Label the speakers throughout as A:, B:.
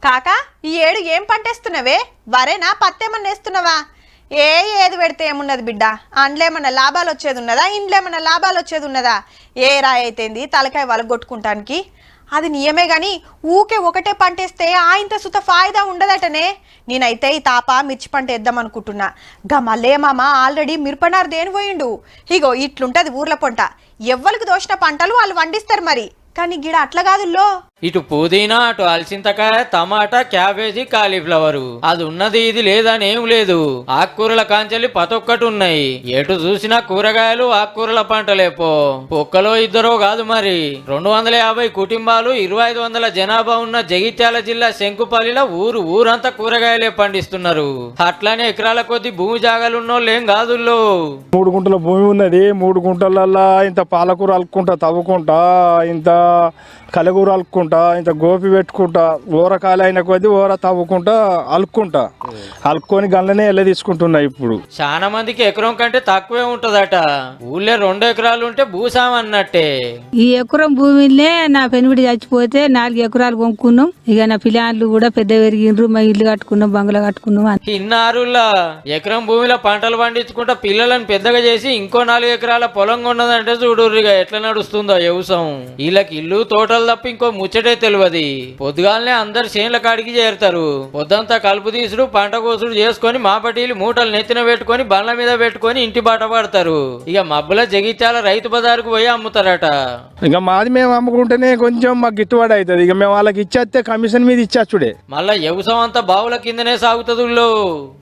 A: కాకా ఈ ఏడు ఏం పంటేస్తున్నావే? వరేనా పత్తేమన్నా వేస్తున్నావా? ఏది పెడితే ఏమున్నది బిడ్డ, అండ్లేమన్నా లాభాలు వచ్చేది ఉన్నదా, ఇండ్లేమన్నా లాభాలు వచ్చేది ఉన్నదా? ఏ రాయి అయితేంది తలకాయ వలగొట్టుకుంటానికి? అది నియమే గాని ఊకే ఒకటే పంటేస్తే ఆయంత సుత ఫాయిదా ఉండదటనే. నేనైతే ఈ తాప మిర్చి పంట వేద్దాం అనుకుంటున్నా. గా మళ్ళే మామ ఆల్రెడీ మిరపనారు దేని పోయిండు. ఇగో ఇట్లుంటది ఊర్ల పంట, ఎవ్వరికి దోచిన పంటలు వాళ్ళు వండిస్తారు మరి. కానీ గిడ అట్లా కాదుల్లో.
B: ఇటు పుదీనా, అటు అలసింతకాయ, టమాటా, క్యాబేజీ, కాలీఫ్లవర్. అది ఉన్నది ఇది లేదని ఏం లేదు. ఆకుకూరల కాంచెలి పతొక్కటి ఉన్నాయి. ఎటు చూసినా కూరగాయలు ఆకుకూరల పంటలేపో. ఒక్కలో ఇద్దరో కాదు మరి 250 కుటుంబాలు 2500 జనాభా ఉన్న జగిత్యాల జిల్లా శంకుపల్లిలో ఊరంతా కూరగాయలే పండిస్తున్నారు. అట్లానే ఎకరాల కొద్ది భూమి జాగాలున్నోళ్ళు ఏం కాదుల్లో.
C: 3 గుంటల భూమి ఉన్నది. 3 గుంటలల్లా ఇంత పాలకూర అలుక్కుంటా, తవ్వుకుంటా, ఇంత కలగూర అలుక్కుంటా, ఇంత గోపి పెట్టుకుంటా, ఊరకాయలు అయిన కొద్ది ఊర తవ్వుకుంటా అలుక్కుంటా, అలుక్కొని గల్లనే ఎల్ల తీసుకుంటున్నా. ఇప్పుడు
B: చాలా మందికి ఎకరం కంటే తక్కువే ఉంటదట. ఊళ్ళో 2 ఎకరాలు ఉంటే భూసాం అన్నట్టే.
D: ఈ ఎకరం భూమిలో నా పెనిమిడి చచ్చిపోతే 4 ఎకరాలు కొనుక్కున్నాం. ఇక నా పిల్లలు కూడా పెద్ద పెరిగిండ్రు, మా ఇల్లు కట్టుకున్నాం, బంగ్లా కట్టుకున్నాం.
B: ఇన్నారులా ఎకరం భూమిలో పంటలు పండించుకుంటా పిల్లలను పెద్దగా చేసి ఇంకో 4 ఎకరాల పొలం కొన్నదంటే చూడుర్రిగా ఎట్లా నడుస్తుందో వ్యవసాయం. వీళ్ళకి ఇల్లు తోటలు తప్ప ఇంకో ముచ్చటే తెలియదు. పొద్దుగాలనే అందరు చేనుల కాడికి చేరుతారు. పొద్దంతా కలుపు తీసుడు, పంట కోసుడు చేసుకొని మాపటీలు మూటలు నెత్తిన పెట్టుకొని బండ్ల మీద పెట్టుకొని ఇంటి బాట పడతారు. ఇక మబ్బుల జగిత్యాల రైతు బజారుకు పోయి అమ్ముతారట.
C: ఇక మాది మేము అమ్ముకుంటేనే కొంచెం మాకు గిట్టుబాటు అవుతుంది. ఇక మేము వాళ్ళకి ఇచ్చేస్తే కమిషన్ మీద ఇచ్చేచ్చుడే.
B: మళ్ళా వ్యవసాయం అంతా బావుల కిందనే సాగుతుంది.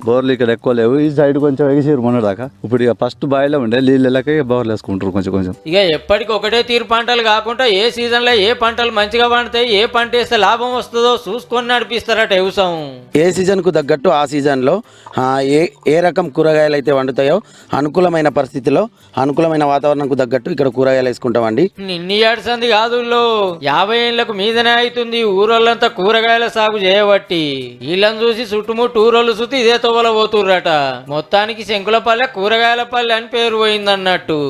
E: బోర్లు ఇక్కడ ఎక్కువ లేవు. ఈ సైడ్ కొంచెం ఎగిసిరు మొన్నదాకా. ఇప్పుడు ఇక ఫస్ట్ బాయిలో ఉండే నీళ్ళకి బోర్లు వేసుకుంటారు కొంచెం కొంచెం.
B: ఇక ఎప్పటికి ఒకటే తీరు పంటలు కాకుండా ఏ సీజన్ లో ఏ పంటలు మంచిగా పండుతాయి, ఏ పంట వేస్తే లాభం వస్తుందో చూసుకొని నడిపిస్తారట వ్యవసాయం.
F: ఏ సీజన్ కు తగ్గట్టు ఆ సీజన్ లో ఏ రకం కూరగాయలు అయితే వండుతాయో అనుకూలమైన పరిస్థితిలో అనుకూలమైన వాతావరణంకు తగ్గట్టు ఇక్కడ కూరగాయలు వేసుకుంటామండి.
B: నిన్ని ఏడ్సంది కాదు, 50 ఏళ్లకు మీదనే అవుతుంది ఊరోళ్ళంతా కూరగాయల సాగు చేయబట్టి. వీళ్ళని చూసి చుట్టుముట్టు ఊరోళ్ళు చూసి ఇదే తోవల పోతుర్రట. మొత్తానికి శంకులపల్లె కూరగాయల పల్లె అని పేరు పోయిందన్నట్టు.